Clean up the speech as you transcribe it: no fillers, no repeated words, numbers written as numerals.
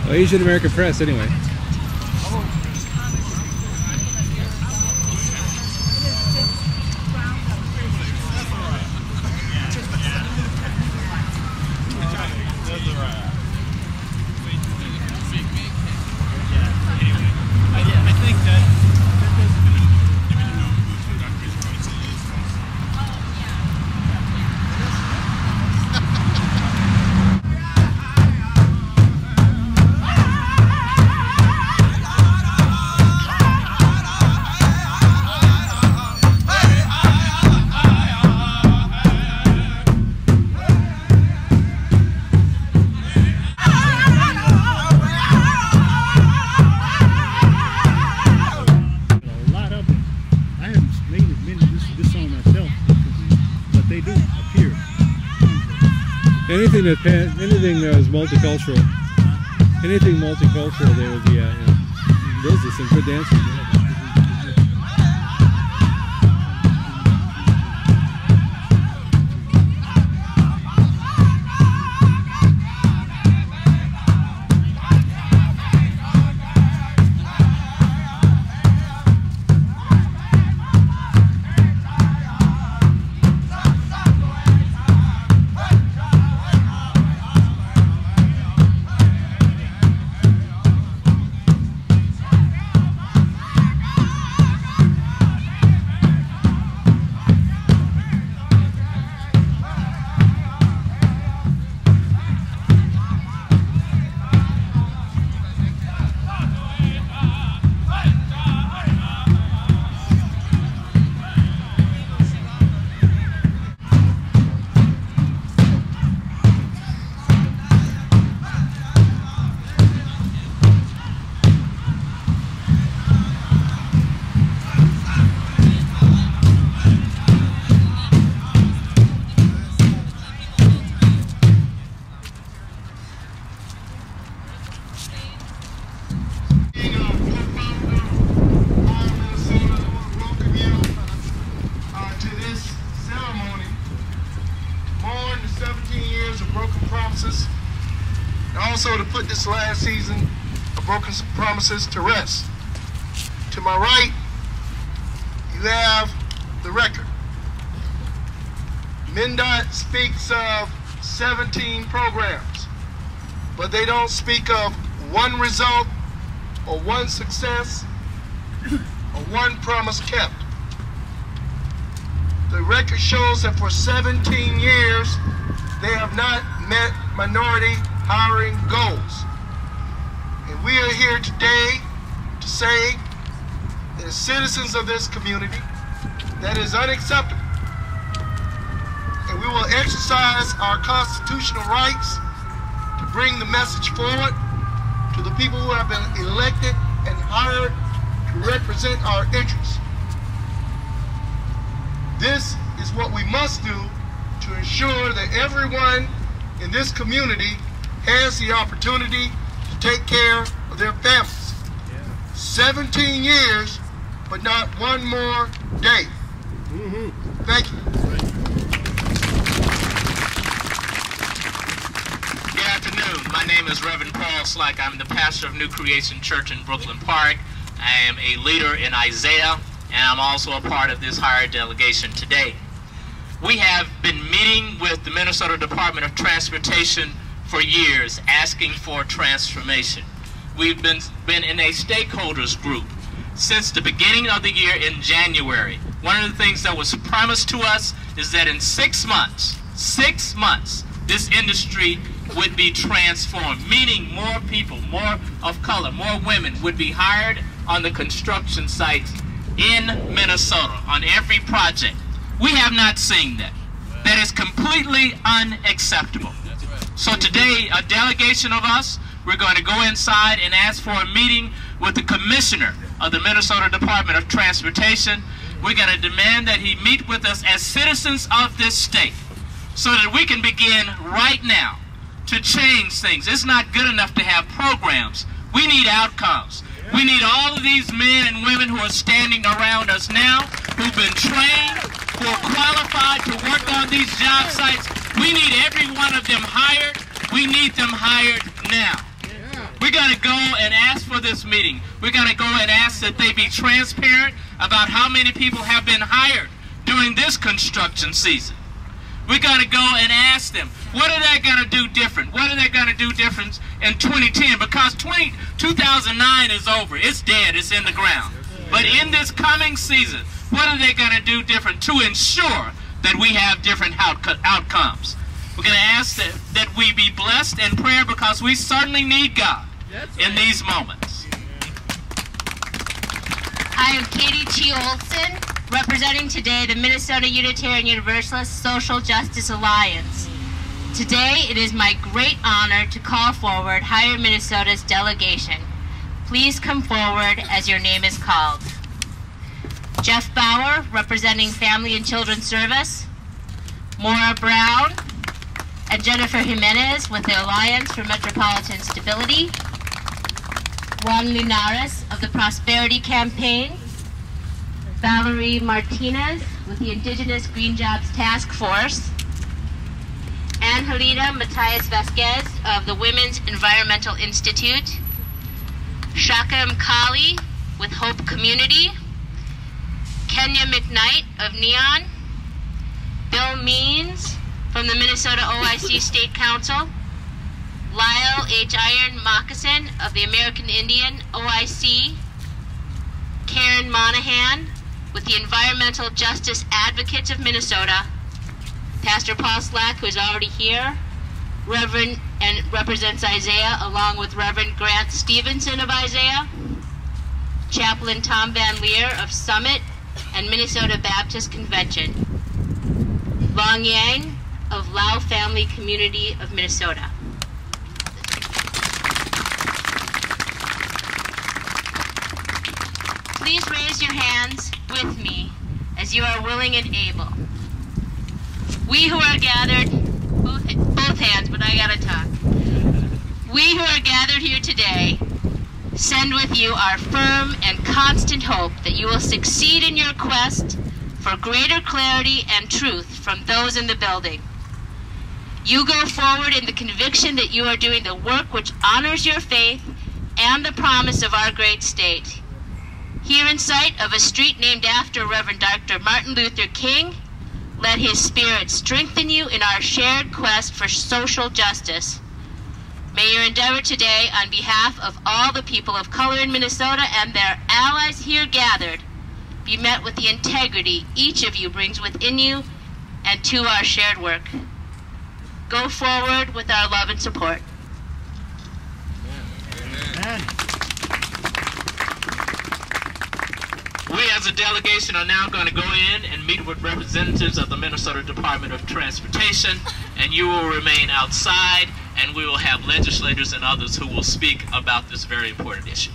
Well, Asian American Press, anyway. Anything that was multicultural, they would be, those are some good dancers. Also to put this last season of broken promises to rest. To my right, you have the record. MnDOT speaks of 17 programs, but they don't speak of one result or one success or one promise kept. The record shows that for 17 years, they have not met minority hiring goals. And we are here today to say that as citizens of this community, that is unacceptable. And we will exercise our constitutional rights to bring the message forward to the people who have been elected and hired to represent our interests. This is what we must do to ensure that everyone in this community has the opportunity to take care of their families. 17 years, but not one more day. Thank you. Good afternoon. My name is Reverend Paul Slack. I'm the pastor of New Creation Church in Brooklyn Park. I am a leader in Isaiah, and I'm also a part of this H.I.R.E delegation today. We have been meeting with the Minnesota Department of Transportation for years, asking for transformation. We've been in a stakeholders group since the beginning of the year in January. One of the things that was promised to us is that in 6 months, this industry would be transformed, meaning more people, more of color, more women would be hired on the construction sites in Minnesota on every project. We have not seen that. That is completely unacceptable. So today, a delegation of us, we're going to go inside and ask for a meeting with the commissioner of the Minnesota Department of Transportation. We're going to demand that he meet with us as citizens of this state so that we can begin right now to change things. It's not good enough to have programs. We need outcomes. We need all of these men and women who are standing around us now, who've been trained, who are qualified to work on these job sites. We need every one of them hired. We need them hired now. We We got to go and ask for this meeting. We got to go and ask that they be transparent about how many people have been hired during this construction season. We got to go and ask them, what are they going to do different? What are they going to do different in 2010? Because 2009 is over. It's dead. It's in the ground. But in this coming season, what are they going to do different to ensure that we have different outcomes? We're going to ask that we be blessed in prayer, because we certainly need God in these moments. I am Katie Chi Olson, representing today the Minnesota Unitarian Universalist Social Justice Alliance. Today, it is my great honor to call forward H.I.R.E Minnesota's delegation. Please come forward as your name is called. Jeff Bauer, representing Family and Children's Service. Maura Brown and Jennifer Jimenez with the Alliance for Metropolitan Stability. Juan Linares of the Prosperity Campaign. Valerie Martinez with the Indigenous Green Jobs Task Force. Angelina Matias Vasquez of the Women's Environmental Institute. Shaka Mkali with Hope Community. Kenya McKnight of NEON. Bill Means from the Minnesota OIC State Council. Lyle H.I.R.E Moccasin of the American Indian OIC. Karen Monahan with the Environmental Justice Advocates of Minnesota. Pastor Paul Slack, who is already here, Reverend and represents Isaiah, along with Reverend Grant Stevenson of Isaiah. Chaplain Tom Van Leer of Summit and Minnesota Baptist Convention. Long Yang of Lao Family Community of Minnesota. Please raise your hands with me as you are willing and able. We who are gathered, both hands, but I gotta talk. We who are gathered here today send with you our firm and constant hope that you will succeed in your quest for greater clarity and truth from those in the building. You go forward in the conviction that you are doing the work which honors your faith and the promise of our great state. Here in sight of a street named after Reverend Dr. Martin Luther King, let his spirit strengthen you in our shared quest for social justice. May your endeavor today, on behalf of all the people of color in Minnesota and their allies here gathered, be met with the integrity each of you brings within you and to our shared work. Go forward with our love and support. Amen. We as a delegation are now going to go in and meet with representatives of the Minnesota Department of Transportation, and you will remain outside, and we will have legislators and others who will speak about this very important issue.